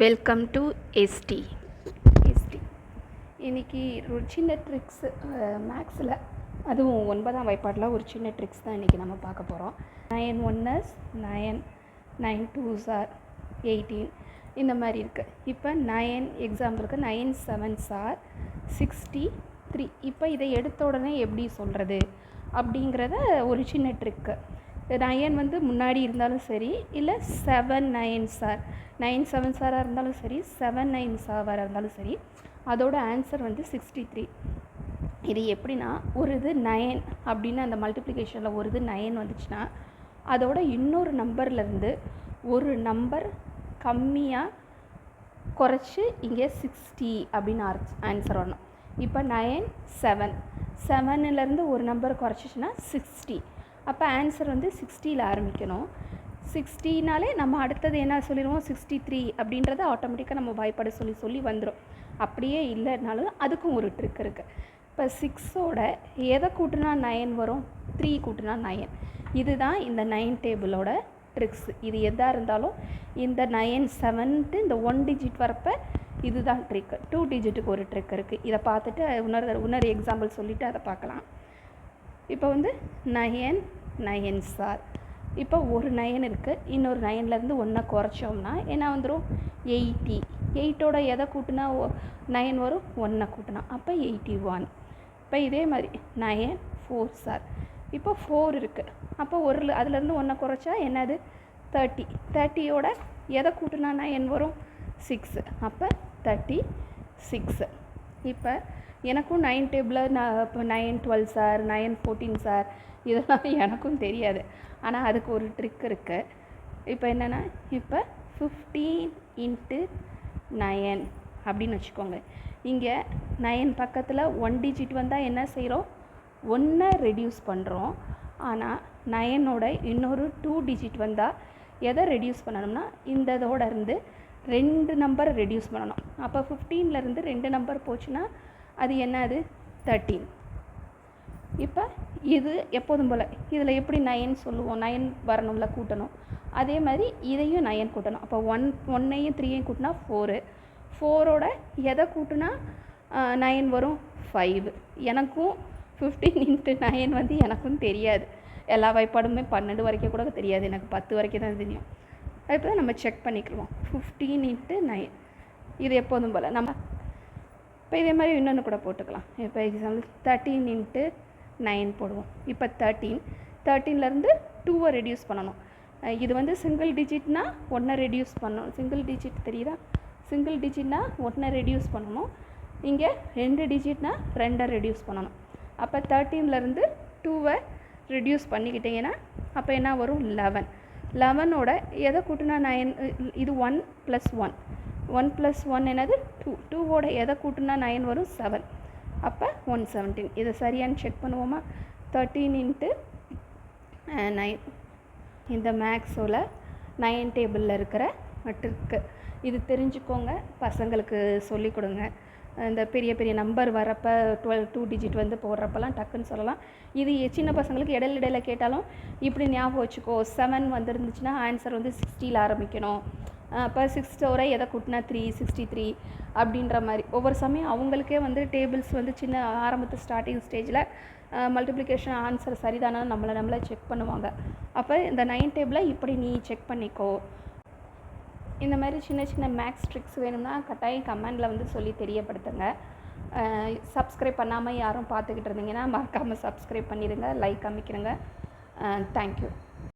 Welcome to ST. இன்றைக்கி ஒரு சின்ன ட்ரிக்ஸு மேக்ஸில், அதுவும் 9ஆம் வாய்ப்பாட்டில் ஒரு சின்ன ட்ரிக்ஸ் தான் இன்றைக்கி நம்ம பார்க்க போகிறோம். 9 1s 9, 9 2s are 18 இந்த மாதிரி இருக்குது. இப்போ 9 எக்ஸாம்பிளுக்கு 9 7s are 63. இப்போ இதை எடுத்த உடனே எப்படி சொல்கிறது அப்படிங்கிறத ஒரு சின்ன ட்ரிக்கு. 9 வந்து முன்னாடி இருந்தாலும் சரி, இல்லை 7 9s are 9 7s are இருந்தாலும் சரி, 7 9s are இருந்தாலும் சரி, அதோட ஆன்சர் வந்து 63. இது எப்படின்னா, ஒரு இது 9 அப்படின்னு அந்த மல்டிப்ளிகேஷனில் ஒரு இது 9 வந்துச்சுன்னா, அதோட இன்னொரு நம்பர்லேருந்து ஒரு நம்பர் கம்மியாக குறைச்சி இங்கே 60 அப்படின்னு ஆன்சர் வரணும். இப்போ 9 7 7லேருந்து ஒரு நம்பர் குறைச்சிச்சின்னா 60. அப்போ ஆன்சர் வந்து 60ல் ஆரம்பிக்கணும். 60னாலே நம்ம அடுத்தது என்ன சொல்லிடுவோம், 63 அப்படின்றத ஆட்டோமேட்டிக்காக நம்ம வாய்ப்பாடு சொல்லி வந்துடும். அப்படியே இல்லைனாலும் அதுக்கும் ஒரு ட்ரிக் இருக்குது. இப்போ 6ஓட எதை கூட்டினா 9 வரும், 3 கூட்டினா 9. இதுதான் இந்த 9 டேபிளோட ட்ரிக்ஸ். இது எதாக இருந்தாலும் இந்த 9 7ன்ட்டு இந்த 1 டிஜிட் வரப்போ இதுதான் ட்ரிக்கு. 2 டிஜிட்டுக்கு ஒரு ட்ரிக் இருக்குது. இதை பார்த்துட்டு இன்னொரு எக்ஸாம்பிள் சொல்லிவிட்டு அதை பார்க்கலாம். இப்போ வந்து 9 9s are. இப்போ ஒரு 9 இருக்குது, இன்னொரு 9லேருந்து 1 குறைச்சோம்னா என்ன வந்துடும், 80. 8ஓட எதை கூட்டினா 9 வரும், 1 கூட்டினா, அப்போ 81. இப்போ இதே மாதிரி 9 4s are. இப்போ 4 இருக்குது, அப்போ அதுலேருந்து 1 குறைச்சா என்னது 30. 30ஓட எதை கூட்டினா 9 வரும், 6, அப்போ 36. இப்போ எனக்கும் 9 டேபிளில் இப்போ 9 12s are 9 14s are இதெல்லாம் எனக்கும் தெரியாது. ஆனால் அதுக்கு ஒரு ட்ரிக் இருக்குது. இப்போ என்னென்னா, இப்போ 15 × 9 அப்படின்னு வச்சுக்கோங்க. இங்கே 9 பக்கத்தில் 1 டிஜிட் வந்தால் என்ன செய்கிறோம், 1 ரெடியூஸ் பண்ணுறோம். ஆனால் 9ஓட இன்னொரு 2 டிஜிட் வந்தால் எதை ரெடியூஸ் பண்ணணும்னா, இந்த இதோட இருந்து 2 நம்பர் ரெடியூஸ் பண்ணணும். அப்போ 15லேருந்து 2 நம்பர் போச்சுன்னா அது என்னது 13. இப்போ இது எப்போதும் போல் இதில் எப்படி 9 சொல்லுவோம், 9 வரணும்ல கூட்டணும். அதே மாதிரி இதையும் 9 கூட்டணும். அப்போ 1ஐயும் 3ஐயும் கூட்டினா 4. 4ஓட எதை கூட்டினா 9 வரும், 5. எனக்கும் 15 × 9 வந்து எனக்கும் தெரியாது. எல்லா வாய்ப்பாடுமே 12 வரைக்கும் கூட தெரியாது, எனக்கு 10 வரைக்கும் தான் தெரியும். இப்போ நம்ம செக் பண்ணிக்கிடுவோம். 15 × 9 இது எப்போதும் போல் நம்ம இப்போ இதே மாதிரி இன்னொன்று கூட போட்டுக்கலாம். இப்போ எக்ஸாம்பிள் 13 × 9 போடுவோம். இப்போ 13லேருந்து 2 ரெடியூஸ் பண்ணணும். இது வந்து சிங்கிள் டிஜிட்னா 1 ரெடியூஸ் பண்ணணும். சிங்கிள் டிஜிட் தெரியுதா, சிங்கிள் டிஜிட்னா 1 ரெடியூஸ் பண்ணணும். இங்கே 2 டிஜிட்னா 2 ரெடியூஸ் பண்ணணும். அப்போ 13லேருந்து 2 ரெடியூஸ் பண்ணிக்கிட்டிங்கன்னா அப்போ என்ன வரும், 11. 11ஓட எதை கூட்டினா 9, இது 1 + 1 1 + 1 என்னது 2. 2ஓட எதை கூட்டினா 9 வரும், 7. அப்போ 117. இதை சரியானு செக் பண்ணுவோமா. 13 × 9 இந்த மேக்ஸோட 9 டேபிளில் இருக்கிற ட்ரிக்கு. இது தெரிஞ்சுக்கோங்க, பசங்களுக்கு சொல்லிக் கொடுங்க. இந்த பெரிய பெரிய நம்பர் வரப்போ 2 டிஜிட் வந்து போடுறப்பெல்லாம் டக்குன்னு சொல்லலாம். இது சின்ன பசங்களுக்கு இடையில கேட்டாலும் இப்படி ஞாபகம் வச்சுக்கோ, 7 வந்துருந்துச்சுன்னா ஆன்சர் வந்து 60ல் ஆரம்பிக்கணும். அப்போ 6ஓட எதை கூட்டினா 63 அப்படின்ற மாதிரி ஒவ்வொரு சமயம் அவங்களுக்கே வந்து டேபிள்ஸ் வந்து சின்ன ஆரம்பத்து ஸ்டார்டிங் ஸ்டேஜில் மல்டிப்ளிகேஷன் ஆன்சர் சரிதானா நம்மளை செக் பண்ணுவாங்க. அப்போ இந்த 9 டேபிளை இப்படி நீ செக் பண்ணிக்கோ. இந்த மாதிரி சின்ன சின்ன மேக்ஸ் ட்ரிக்ஸ் வேணும்னா கட்டாயம் கமெண்டில் வந்து சொல்லி தெரியப்படுத்துங்க. சப்ஸ்கிரைப் பண்ணாமல் யாரும் பார்த்துக்கிட்டு இருந்தீங்கன்னா மறக்காமல் சப்ஸ்கிரைப் பண்ணிடுங்க, லைக் அமைக்கிறங்க. தேங்க்யூ.